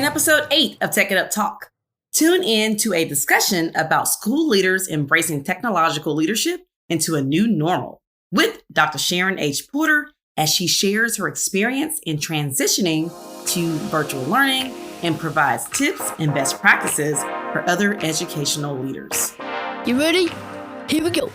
in episode 8 of Tech It Up Talk. Tune in to a discussion about school leaders embracing technological leadership into a new normal with Dr. Sharon H. Porter as she shares her experience in transitioning to virtual learning and provides tips and best practices for other educational leaders. You ready? Here we go.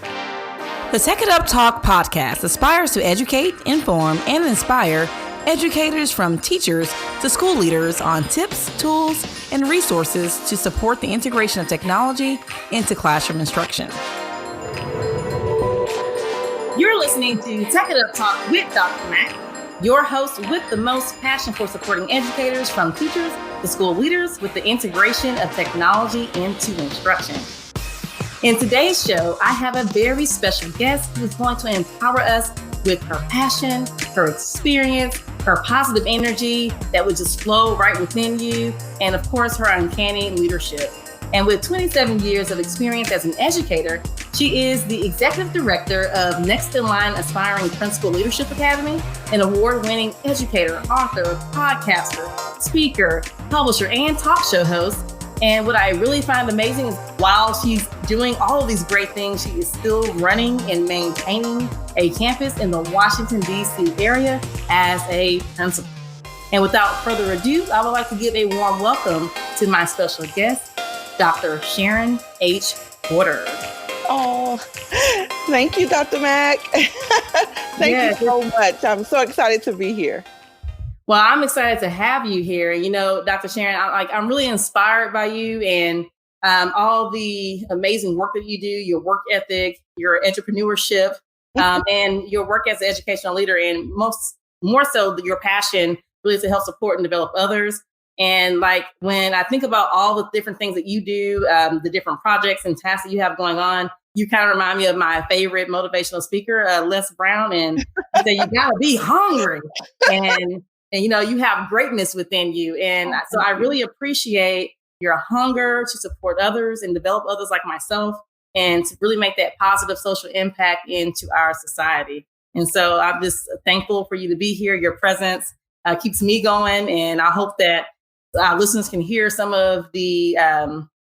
The Tech It Up Talk podcast aspires to educate, inform, and inspire educators from teachers to school leaders on tips, tools, and resources to support the integration of technology into classroom instruction. You're listening to Tech It Up Talk with Dr. Mac, your host with the most passion for supporting educators from teachers to school leaders with the integration of technology into instruction. In today's show, I have a very special guest who is going to empower us with her passion, her experience, her positive energy that would just flow right within you, and of course, her uncanny leadership. And with 27 years of experience as an educator, she is the executive director of Next in Line Aspiring Principal Leadership Academy, an award-winning educator, author, podcaster, speaker, publisher, and talk show host. And what I really find amazing is while she's doing all of these great things, she is still running and maintaining a campus in the Washington, D.C. area as a principal. And without further ado, I would like to give a warm welcome to my special guest, Dr. Sharon H. Porter. Oh, thank you, Dr. Mac. Thank you so much. I'm so excited to be here. Well, I'm excited to have you here. You know, Dr. Sharon, I'm really inspired by you and all the amazing work that you do, your work ethic, your entrepreneurship, and your work as an educational leader, and more so your passion really to help support and develop others. And like when I think about all the different things that you do, the different projects and tasks that you have going on, you kind of remind me of my favorite motivational speaker, Les Brown, and he said, you gotta be hungry. And, you know, you have greatness within you. And so I really appreciate your hunger to support others and develop others like myself and to really make that positive social impact into our society. And so I'm just thankful for you to be here. Your presence keeps me going. And I hope that our listeners can hear some of the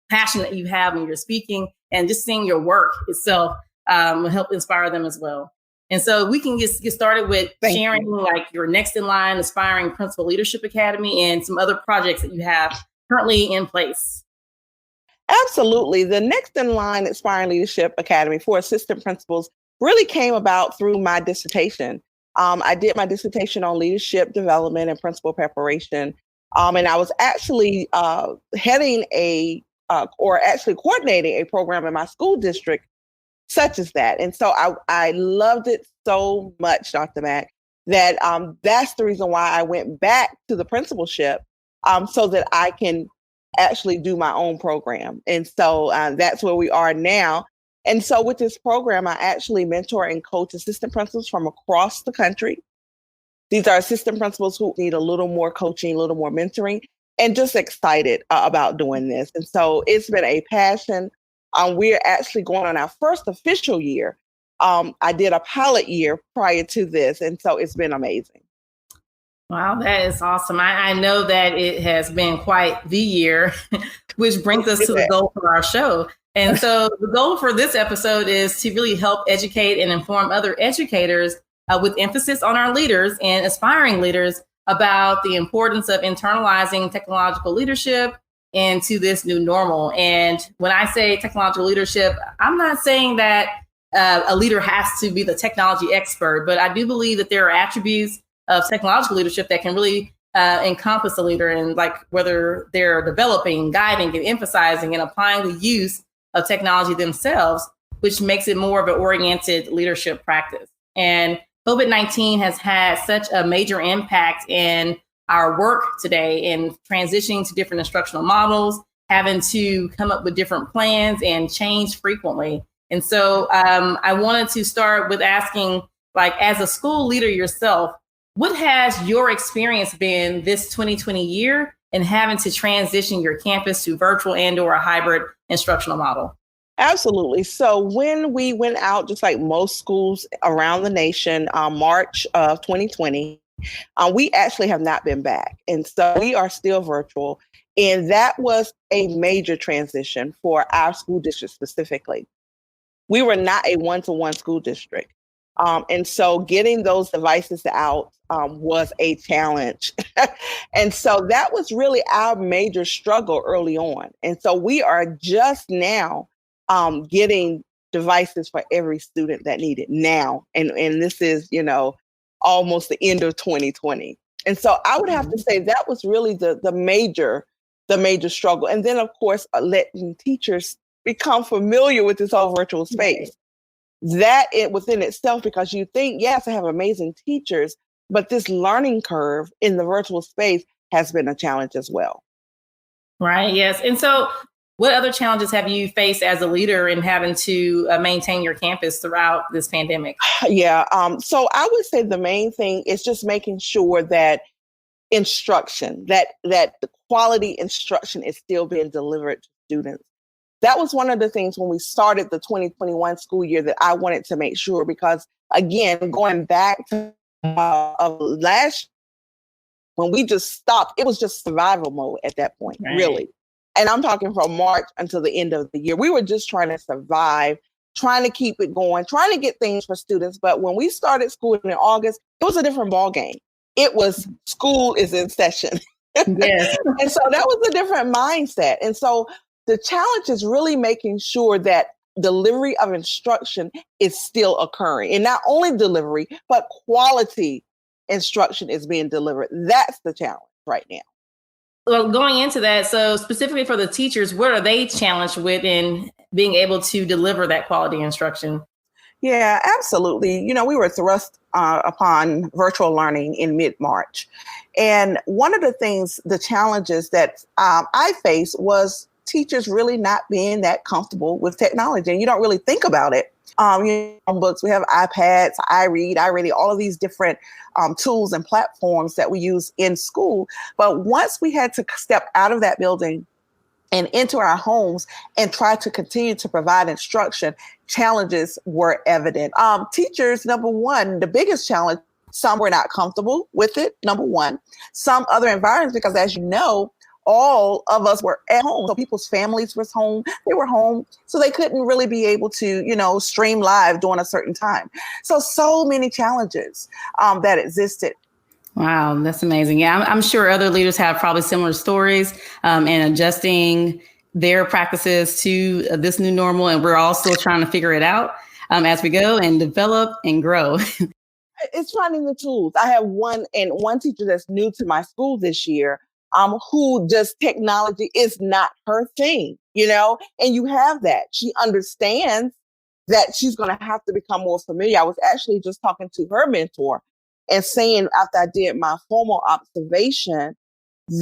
passion that you have when you're speaking, and just seeing your work itself will help inspire them as well. And so we can get started with sharing like your Next in Line Aspiring Principal Leadership Academy and some other projects that you have currently in place. Absolutely. The Next in Line Aspiring Leadership Academy for assistant principals really came about through my dissertation. I did my dissertation on leadership development and principal preparation. And I was actually coordinating a program in my school district such as that. And so I loved it so much, Dr. Mac, that that's the reason why I went back to the principalship so that I can actually do my own program. And so that's where we are now. And so with this program, I actually mentor and coach assistant principals from across the country. These are assistant principals who need a little more coaching, a little more mentoring, and just excited about doing this. And so it's been a passion. We're actually going on our first official year. I did a pilot year prior to this, and so it's been amazing. Wow, that is awesome. I know that it has been quite the year, which brings us to the goal for our show. And so the goal for this episode is to really help educate and inform other educators with emphasis on our leaders and aspiring leaders about the importance of internalizing technological leadership into this new normal. And when I say technological leadership, I'm not saying that a leader has to be the technology expert, but I do believe that there are attributes of technological leadership that can really encompass a leader, and like whether they're developing, guiding, and emphasizing and applying the use of technology themselves, which makes it more of an oriented leadership practice. And COVID-19 has had such a major impact in our work today in transitioning to different instructional models, having to come up with different plans and change frequently. And so I wanted to start with asking, like, as a school leader yourself, what has your experience been this 2020 year in having to transition your campus to virtual and or a hybrid instructional model? Absolutely. So when we went out, just like most schools around the nation, March of 2020, We actually have not been back. And so we are still virtual. And that was a major transition for our school district specifically. We were not a one-to-one school district. And so getting those devices out was a challenge. And so that was really our major struggle early on. And so we are just now getting devices for every student that need it now. And this is, almost the end of 2020. And so I would have to say that was really the major struggle. And then, of course, letting teachers become familiar with this whole virtual space. That it within itself, because you think, yes, I have amazing teachers, but this learning curve in the virtual space has been a challenge as well. Right. Yes. And so what other challenges have you faced as a leader in having to maintain your campus throughout this pandemic? Yeah. So I would say the main thing is just making sure that instruction, that the quality instruction is still being delivered to students. That was one of the things when we started the 2021 school year that I wanted to make sure, because again, going back to last, when we just stopped, it was just survival mode at that point, really. And I'm talking from March until the end of the year. We were just trying to survive, trying to keep it going, trying to get things for students. But when we started school in August, it was a different ballgame. It was school is in session. Yes. And so that was a different mindset. And so the challenge is really making sure that delivery of instruction is still occurring. And not only delivery, but quality instruction is being delivered. That's the challenge right now. Well, going into that, so specifically for the teachers, what are they challenged with in being able to deliver that quality instruction? Yeah, absolutely. We were thrust upon virtual learning in mid-March. And one of the things, the challenges that I faced was teachers really not being that comfortable with technology. And you don't really think about it. Books, we have iPads, iRead, all of these different tools and platforms that we use in school. But once we had to step out of that building and into our homes and try to continue to provide instruction, challenges were evident. Teachers, number one, the biggest challenge, some were not comfortable with it, number one. Some other environments, because as you know, all of us were at home. So people's families were home. They were home. So they couldn't really be able to, stream live during a certain time. So many challenges that existed. Wow, that's amazing. Yeah, I'm sure other leaders have probably similar stories and adjusting their practices to this new normal. And we're all still trying to figure it out as we go and develop and grow. It's finding the tools. I have one teacher that's new to my school this year, who just technology is not her thing, and you have that. She understands that she's going to have to become more familiar. I was actually just talking to her mentor and saying, after I did my formal observation,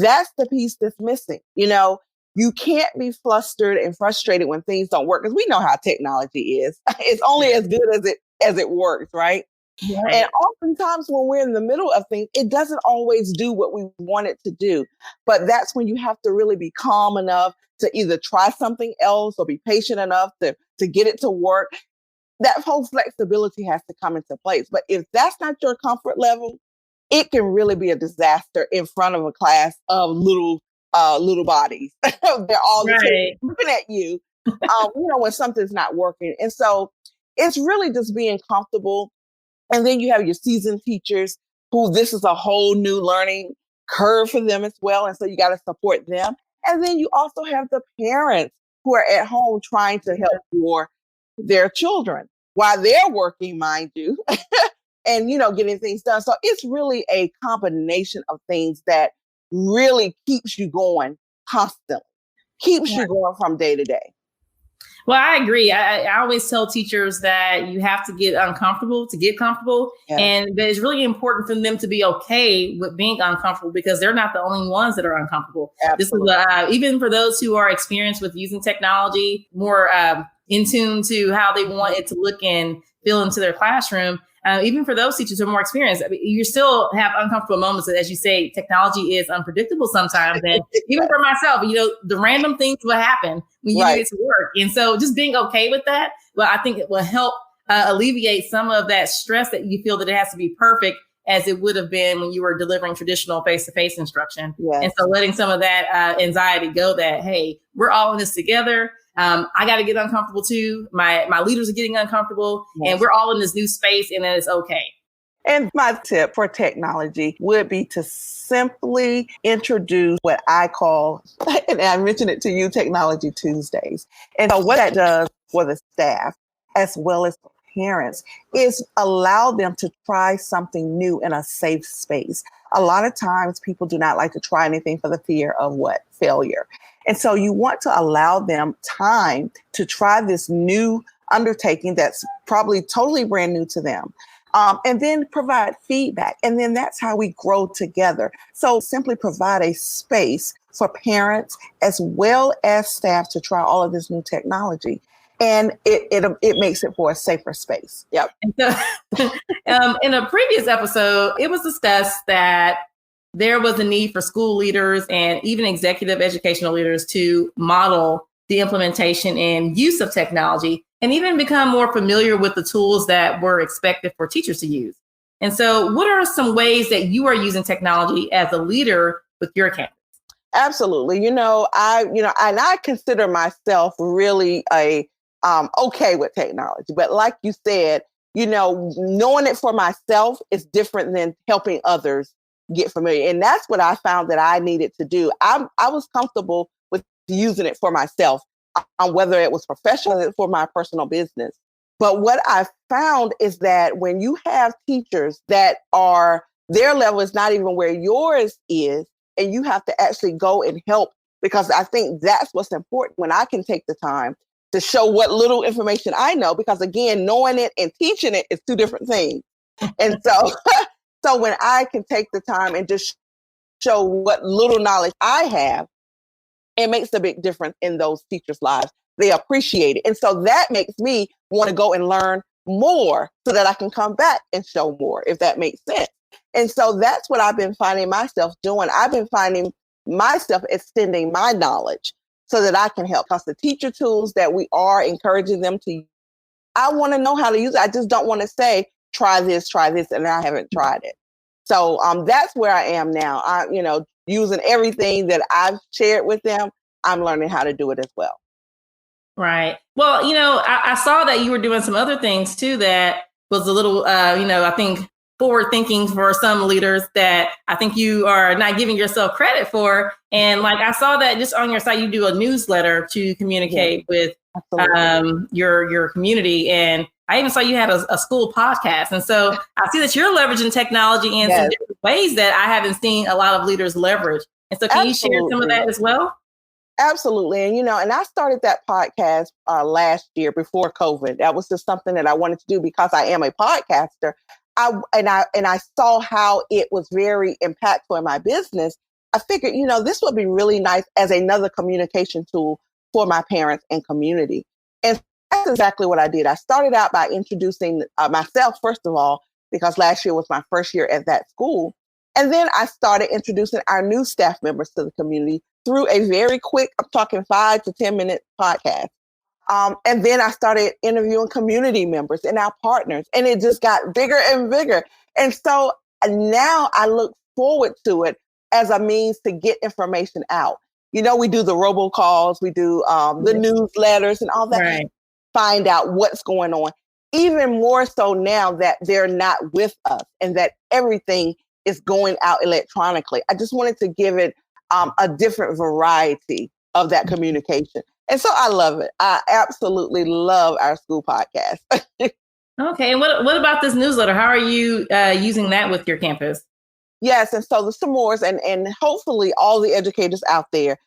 that's the piece that's missing. You can't be flustered and frustrated when things don't work, because we know how technology is. It's only as good as it works, right? Right. And oftentimes when we're in the middle of things, it doesn't always do what we want it to do. But that's when you have to really be calm enough to either try something else or be patient enough to get it to work. That whole flexibility has to come into place. But if that's not your comfort level, it can really be a disaster in front of a class of little bodies. They're all looking at you, when something's not working. And so it's really just being comfortable. And then you have your seasoned teachers who this is a whole new learning curve for them as well. And so you got to support them. And then you also have the parents who are at home trying to help their children while they're working, mind you, and, getting things done. So it's really a combination of things that really keeps you going constantly, keeps you going from day to day. Well, I agree. I always tell teachers that you have to get uncomfortable to get comfortable. Yes. And that it's really important for them to be okay with being uncomfortable, because they're not the only ones that are uncomfortable. Absolutely. This is even for those who are experienced with using technology, more in tune to how they want it to look and feel into their classroom. Even for those teachers who are more experienced, you still have uncomfortable moments. As you say, technology is unpredictable sometimes. And even for myself, the random things will happen when you need it to work. And so just being okay with that, well, I think it will help alleviate some of that stress that you feel that it has to be perfect as it would have been when you were delivering traditional face-to-face instruction. Yes. And so letting some of that anxiety go that, hey, we're all in this together. I got to get uncomfortable too. My leaders are getting uncomfortable, and we're all in this new space, and then it's okay. And my tip for technology would be to simply introduce what I call, and I mentioned it to you, Technology Tuesdays. And so what that does for the staff, as well as parents, is allow them to try something new in a safe space. A lot of times people do not like to try anything for the fear of what? Failure. And so you want to allow them time to try this new undertaking that's probably totally brand new to them. And then provide feedback. And then that's how we grow together. So simply provide a space for parents as well as staff to try all of this new technology. And it makes it for a safer space. Yep. And so, in a previous episode, it was discussed that there was a need for school leaders and even executive educational leaders to model the implementation and use of technology and even become more familiar with the tools that were expected for teachers to use. And so what are some ways that you are using technology as a leader with your campus? Absolutely. I consider myself really okay with technology, but like you said, knowing it for myself is different than helping others get familiar. And that's what I found that I needed to do. I was comfortable with using it for myself, whether it was professional or for my personal business. But what I found is that when you have teachers that their level is not even where yours is, and you have to actually go and help, because I think that's what's important when I can take the time to show what little information I know, because again, knowing it and teaching it is two different things. And so when I can take the time and just show what little knowledge I have, it makes a big difference in those teachers' lives. They appreciate it. And so that makes me want to go and learn more so that I can come back and show more, if that makes sense. And so that's what I've been finding myself doing. I've been finding myself extending my knowledge so that I can help. Because the teacher tools that we are encouraging them to use, I want to know how to use it. I just don't want to say, try this, and I haven't tried it. So that's where I am now. Using everything that I've shared with them, I'm learning how to do it as well. Right. Well, I saw that you were doing some other things too that was a little, I think forward thinking for some leaders that I think you are not giving yourself credit for. And like I saw that just on your site, you do a newsletter to communicate with your community. And I even saw you had a school podcast. And so I see that you're leveraging technology in some different ways that I haven't seen a lot of leaders leverage. And so can you share some of that as well? Absolutely. And, and I started that podcast last year before COVID. That was just something that I wanted to do because I am a podcaster. I saw how it was very impactful in my business. I figured, this would be really nice as another communication tool for my parents and community. And that's exactly what I did. I started out by introducing myself, first of all, because last year was my first year at that school. And then I started introducing our new staff members to the community through a very quick, I'm talking 5 to 10 minute podcast. And then I started interviewing community members and our partners, and it just got bigger and bigger. And so now I look forward to it as a means to get information out. We do the robocalls, we do the newsletters and all that. Right. Find out what's going on. Even more so now that they're not with us and that everything is going out electronically. I just wanted to give it a different variety of that communication. And so I love it. I absolutely love our school podcast. Okay. And what about this newsletter? How are you using that with your campus? Yes. And so the s'mores and hopefully all the educators out there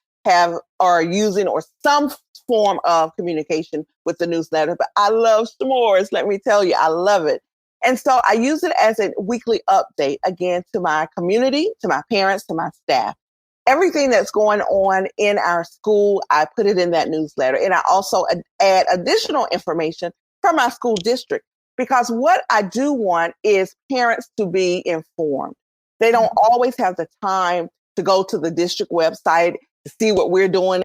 are using or some form of communication with the newsletter. But I love s'mores. Let me tell you, I love it. And so I use it as a weekly update, again, to my community, to my parents, to my staff. Everything that's going on in our school, I put it in that newsletter. And I also add additional information from our school district, because what I do want is parents to be informed. They don't always have the time to go to the district website to see what we're doing.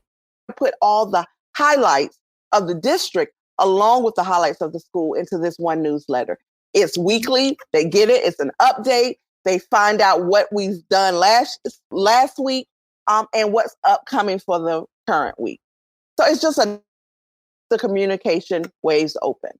Put all the highlights of the district along with the highlights of the school into this one newsletter. It's weekly. They get it. It's an update. They find out what we've done last week, and what's upcoming for the current week. So it's just the communication waves open.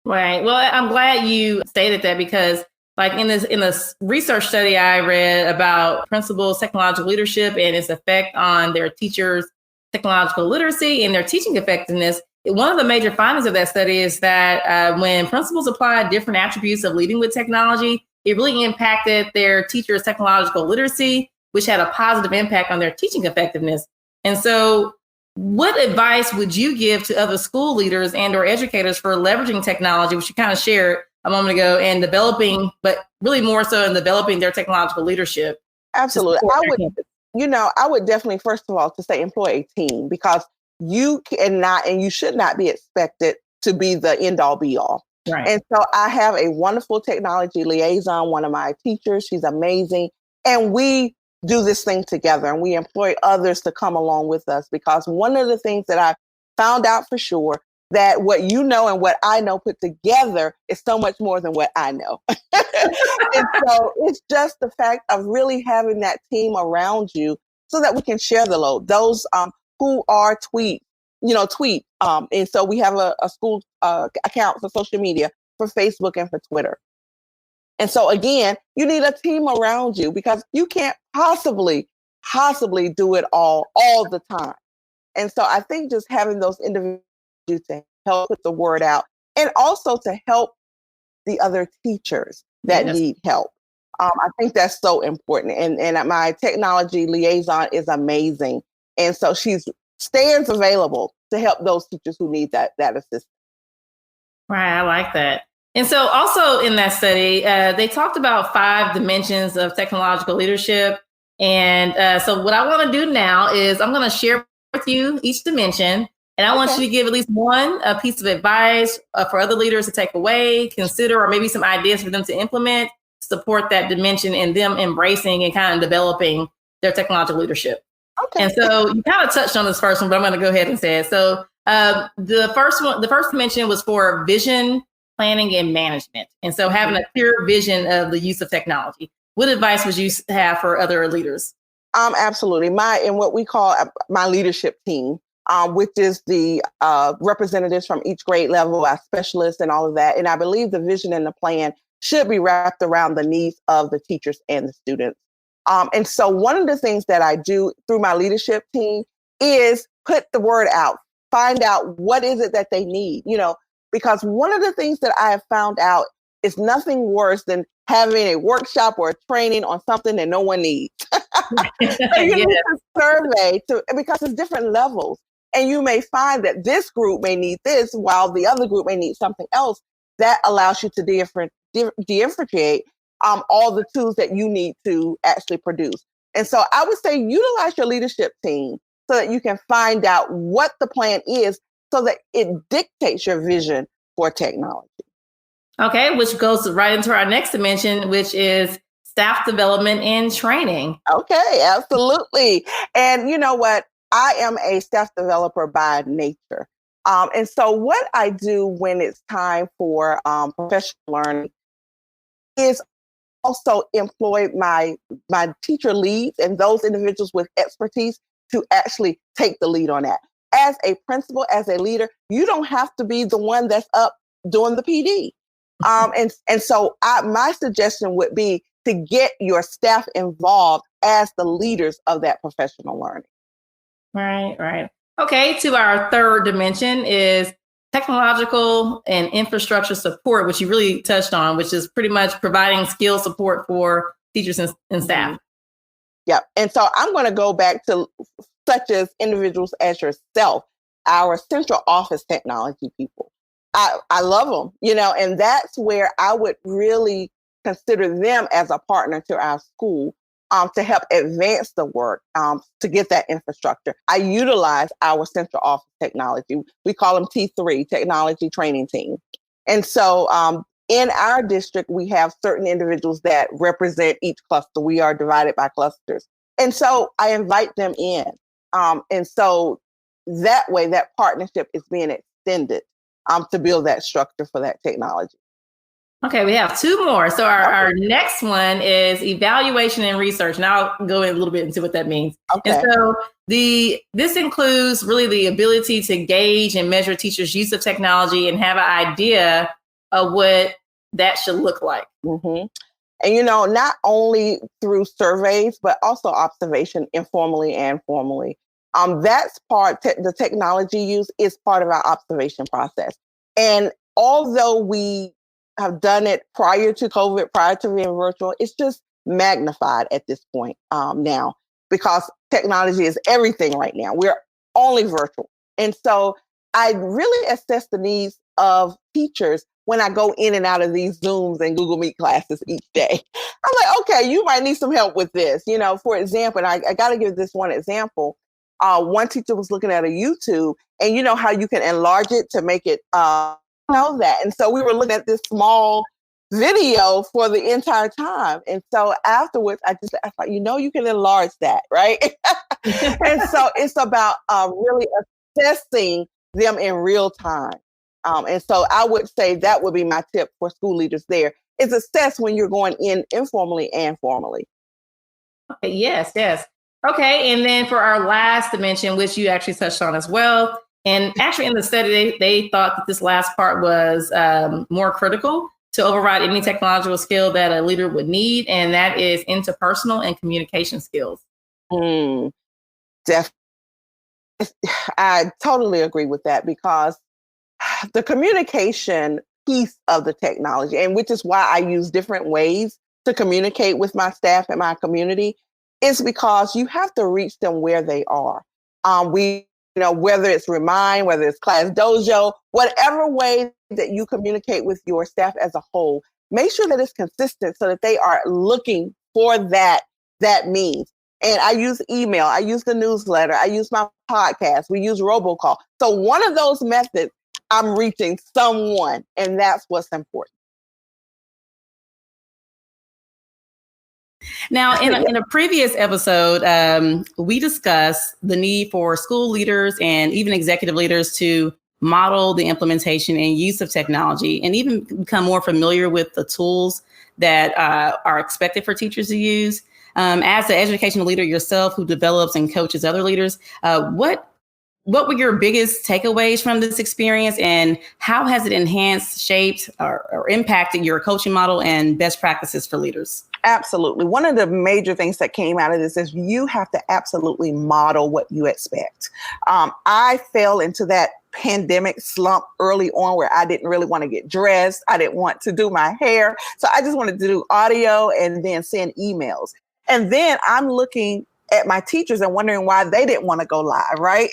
Right. Well, I'm glad you stated that, because like in this research study I read about principals' technological leadership and its effect on their teachers' technological literacy and their teaching effectiveness, one of the major findings of that study is that when principals applied different attributes of leading with technology, it really impacted their teachers' technological literacy, which had a positive impact on their teaching effectiveness. And so what advice would you give to other school leaders and or educators for leveraging technology, which you kind of shared a moment ago, and developing, but really more so in developing their technological leadership? Absolutely. I would definitely, first of all, to say employ a team, because you cannot and you should not be expected to be the end all be all. Right. And so I have a wonderful technology liaison, one of my teachers. She's amazing. And we do this thing together, and we employ others to come along with us, because one of the things that I found out for sure, that what you know and what I know put together is so much more than what I know. And so it's just the fact of really having that team around you so that we can share the load. Those who are tweet. And so we have a school account for social media, for Facebook and for Twitter. And so again, you need a team around you, because you can't possibly do it all the time. And so I think just having those individuals to help put the word out, and also to help the other teachers that need help. I think that's so important. And my technology liaison is amazing. And so she stands available to help those teachers who need that assistance. Right. I like that. And so also in that study, they talked about 5 dimensions of technological leadership. And so what I want to do now is I'm going to share with you each dimension. And I want you to give at least one piece of advice for other leaders to take away, consider, or maybe some ideas for them to implement, support that dimension, and them embracing and kind of developing their technological leadership. Okay. And so you kind of touched on this first one, but I'm going to go ahead and say it. So the first dimension was for vision, planning, and management. And so having a clear vision of the use of technology. What advice would you have for other leaders? Absolutely. What we call my leadership team, which is the representatives from each grade level, our specialists and all of that. And I believe the vision and the plan should be wrapped around the needs of the teachers and the students. And so one of the things that I do through my leadership team is put the word out, find out what is it that they need, because one of the things that I have found out is nothing worse than having a workshop or a training on something that no one needs. So you need to survey because it's different levels. And you may find that this group may need this while the other group may need something else. That allows you to differentiate all the tools that you need to actually produce. And so I would say utilize your leadership team so that you can find out what the plan is, so that it dictates your vision for technology. Okay, which goes right into our next dimension, which is staff development and training. Okay, absolutely. And you know what? I am a staff developer by nature. And so what I do when it's time for professional learning is also employ my teacher leads and those individuals with expertise to actually take the lead on that. As a principal, as a leader, you don't have to be the one that's up doing the PD. And so my suggestion would be to get your staff involved as the leaders of that professional learning. Right. Okay, to our third dimension is technological and infrastructure support, which you really touched on, which is pretty much providing skill support for teachers and staff. Yeah. And so I'm going to go back to such as individuals as yourself, our central office technology people. I love them, and that's where I would really consider them as a partner to our school to help advance the work, to get that infrastructure. I utilize our central office technology. We call them T3, Technology Training Team. And so in our district, we have certain individuals that represent each cluster. We are divided by clusters. And so I invite them in. And so that way, that partnership is being extended to build that structure for that technology. Okay, we have two more. So our next one is evaluation and research. Now I'll go in a little bit into what that means. Okay. And so this includes really the ability to gauge and measure teachers' use of technology and have an idea of what that should look like. Mm-hmm. And, not only through surveys, but also observation informally and formally. That's the technology use is part of our observation process. And although we have done it prior to COVID, prior to being virtual, it's just magnified at this point now, because technology is everything right now. We're only virtual. And so I really assess the needs of teachers when I go in and out of these Zooms and Google Meet classes each day. I'm like, okay, you might need some help with this. For example, and I got to give this one example. One teacher was looking at a YouTube, and you know how you can enlarge it to make it know that. And so we were looking at this small video for the entire time. And so afterwards, I thought, you can enlarge that, right? And so it's about really assessing them in real time. And so I would say that would be my tip for school leaders there, is assess when you're going in informally and formally. Okay, yes. Okay, and then for our last dimension, which you actually touched on as well, and actually in the study, they thought that this last part was more critical to override any technological skill that a leader would need, and that is interpersonal and communication skills. Definitely. I totally agree with that, because the communication piece of the technology, and which is why I use different ways to communicate with my staff and my community, is because you have to reach them where they are. Whether it's Remind, whether it's Class Dojo, whatever way that you communicate with your staff as a whole, make sure that it's consistent so that they are looking for that means. And I use email, I use the newsletter, I use my podcast, we use robocall. So one of those methods, I'm reaching someone, and that's what's important. Now, in a previous episode, we discussed the need for school leaders and even executive leaders to model the implementation and use of technology, and even become more familiar with the tools that are expected for teachers to use. As an educational leader yourself who develops and coaches other leaders, what were your biggest takeaways from this experience, and how has it enhanced, shaped, or impacted your coaching model and best practices for leaders? Absolutely. One of the major things that came out of this is you have to absolutely model what you expect. I fell into that pandemic slump early on where I didn't really want to get dressed. I didn't want to do my hair. So I just wanted to do audio and then send emails. And then I'm looking at my teachers and wondering why they didn't want to go live, right?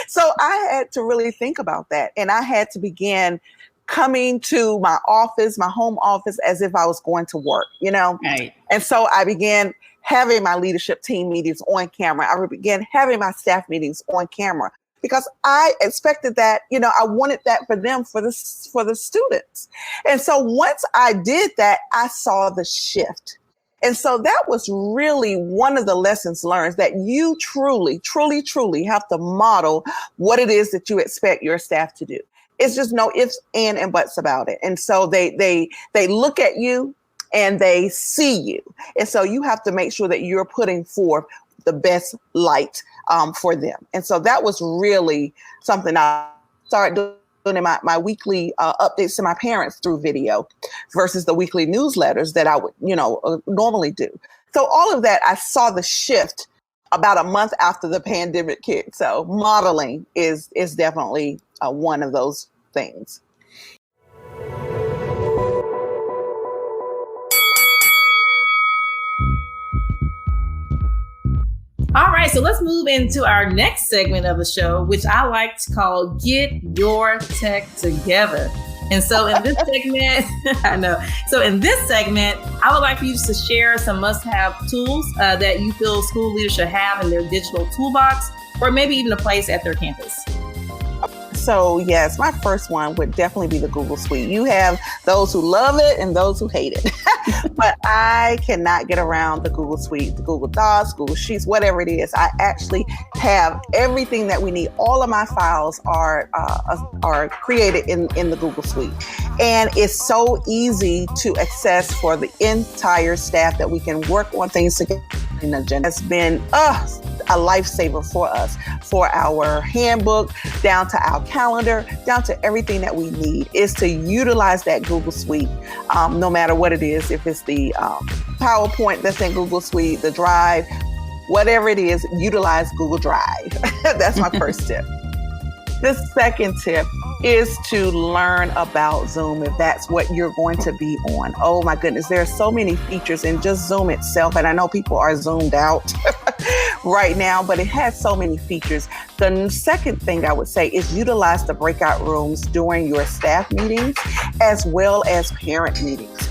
So I had to really think about that. And I had to begin coming to my office, my home office, as if I was going to work, Right. And so I began having my leadership team meetings on camera. I began having my staff meetings on camera, because I expected that, I wanted that for them, for the students. And so once I did that, I saw the shift. And so that was really one of the lessons learned, that you truly, truly, truly have to model what it is that you expect your staff to do. It's just no ifs, and buts about it. And so they look at you and they see you. And so you have to make sure that you're putting forth the best light for them. And so that was really something I started doing in my weekly updates to my parents through video versus the weekly newsletters that I would, normally do. So all of that, I saw the shift about a month after the pandemic hit. So modeling is definitely one of those things. All right, so let's move into our next segment of the show, which I like to call Get Your Tech Together. And so in this segment, I would like for you to share some must-have tools that you feel school leaders should have in their digital toolbox, or maybe even a place at their campus. so yes, my first one would definitely be the Google Suite. You have those who love it and those who hate it. But I cannot get around the Google Suite, the Google Docs, Google Sheets, whatever it is. I actually have everything that we need. All of my files are created in the Google Suite. And it's so easy to access for the entire staff that we can work on things together. It's been a lifesaver for us, for our handbook, down to our calendar, down to everything that we need, is to utilize that Google Suite, no matter what it is. If it's the PowerPoint that's in Google Suite, the Drive, whatever it is, utilize Google Drive. That's my first tip. The second tip is to learn about Zoom if that's what you're going to be on. Oh my goodness, there are so many features in just Zoom itself. And I know people are zoomed out right now, but it has so many features. The second thing I would say is utilize the breakout rooms during your staff meetings as well as parent meetings.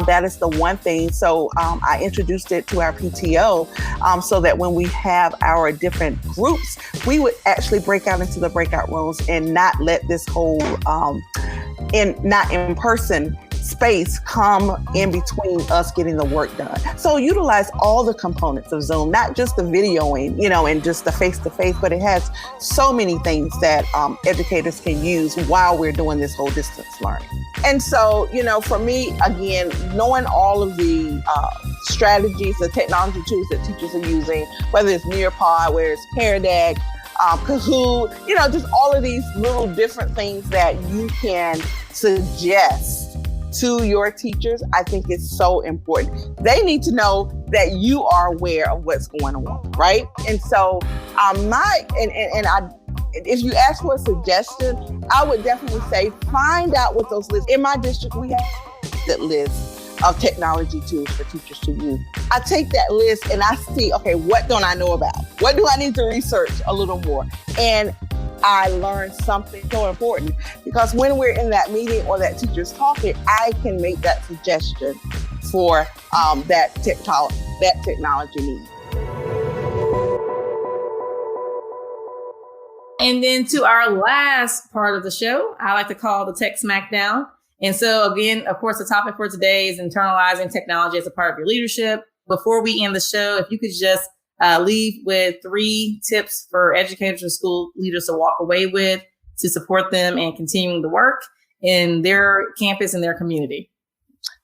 That is the one thing. So I introduced it to our PTO so that when we have our different groups, we would actually break out into the breakout rooms and not let this whole not in person space come in between us getting the work done. So utilize all the components of Zoom, not just the videoing, and just the face-to-face, but it has so many things that educators can use while we're doing this whole distance learning. And so, for me, again, knowing all of the strategies, the technology tools that teachers are using, whether it's Nearpod, whether it's Pear Deck, Kahoot, just all of these little different things that you can suggest to your teachers, I think is so important. They need to know that you are aware of what's going on, right? And so if you ask for a suggestion, I would definitely say find out what those lists. In my district, we have that list of technology tools for teachers to use. I take that list and I see, okay, what don't I know about? What do I need to research a little more? And I learned something so important, because when we're in that meeting or that teacher's talking, I can make that suggestion for that technology need. And then to our last part of the show, I like to call the Tech Smackdown. And so again, of course, the topic for today is internalizing technology as a part of your leadership. Before we end the show, if you could just leave with 3 tips for educators or school leaders to walk away with to support them in continuing the work in their campus and their community.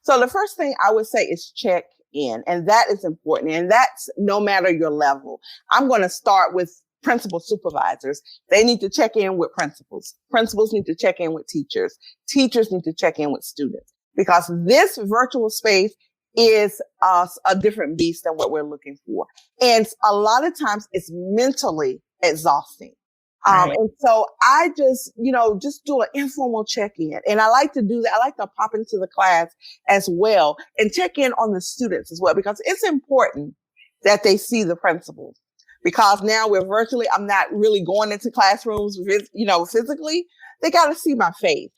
So the first thing I would say is check in, and that is important. And that's no matter your level. I'm going to start with principal supervisors. They need to check in with principals. Principals need to check in with teachers. Teachers need to check in with students, because this virtual space is a different beast than what we're looking for. And a lot of times it's mentally exhausting. Right. And so I just do an informal check-in. And I like to do that. I like to pop into the class as well and check in on the students as well, because it's important that they see the principals. Because now we're virtually, I'm not really going into classrooms, physically. They got to see my face.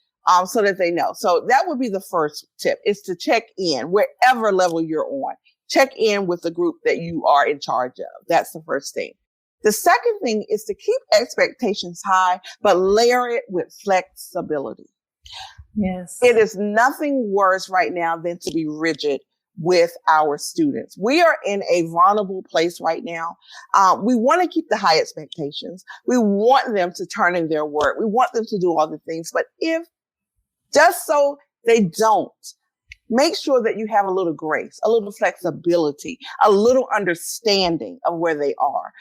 So that they know. So that would be the first tip, is to check in wherever level you're on. Check in with the group that you are in charge of. That's the first thing. The second thing is to keep expectations high, but layer it with flexibility. Yes. It is nothing worse right now than to be rigid with our students. We are in a vulnerable place right now. We want to keep the high expectations. We want them to turn in their work. We want them to do all the things. But just so they don't, make sure that you have a little grace, a little flexibility, a little understanding of where they are,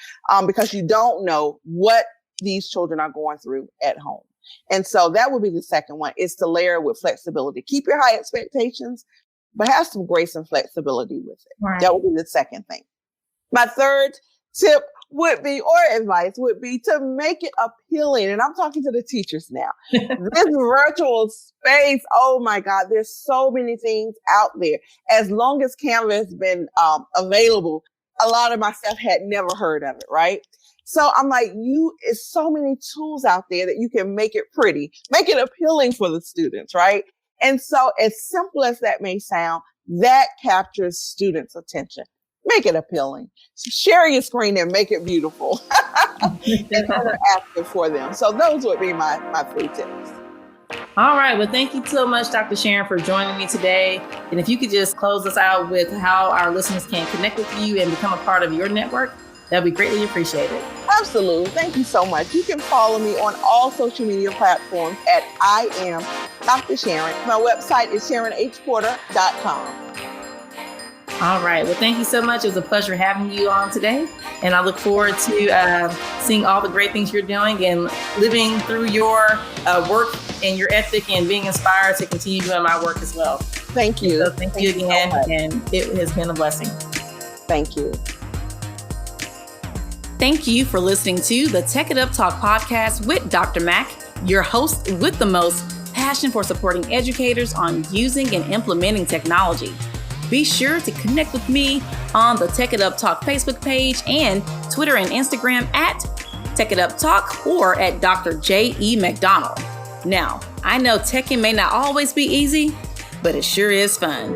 because you don't know what these children are going through at home. And so that would be the second one, is to layer with flexibility. Keep your high expectations, but have some grace and flexibility with it. Right. That would be the second thing. My third tip would be, or advice would be, to make it appealing. And I'm talking to the teachers now. This virtual space, oh my God, there's so many things out there. As long as Canva has been available, a lot of my staff had never heard of it, right? So I'm like, it's so many tools out there that you can make it pretty, make it appealing for the students, right? And so, as simple as that may sound, that captures students' attention. Make it appealing. Share your screen and make it beautiful. and interactive for them. So those would be my 3 tips. All right. Well, thank you so much, Dr. Sharon, for joining me today. And if you could just close us out with how our listeners can connect with you and become a part of your network, that'd be greatly appreciated. Absolutely. Thank you so much. You can follow me on all social media platforms at I am Dr. Sharon. My website is SharonHporter.com. All right. Well, thank you so much. It was a pleasure having you on today. And I look forward to seeing all the great things you're doing and living through your work and your ethic and being inspired to continue doing my work as well. Thank you. So thank you again. So and it has been a blessing. Thank you. Thank you for listening to the Tech It Up Talk podcast with Dr. Mac, your host with the most passion for supporting educators on using and implementing technology. Be sure to connect with me on the Tech It Up Talk Facebook page and Twitter and Instagram at Tech It Up Talk or at Dr. J.E. McDonald. Now, I know teching may not always be easy, but it sure is fun.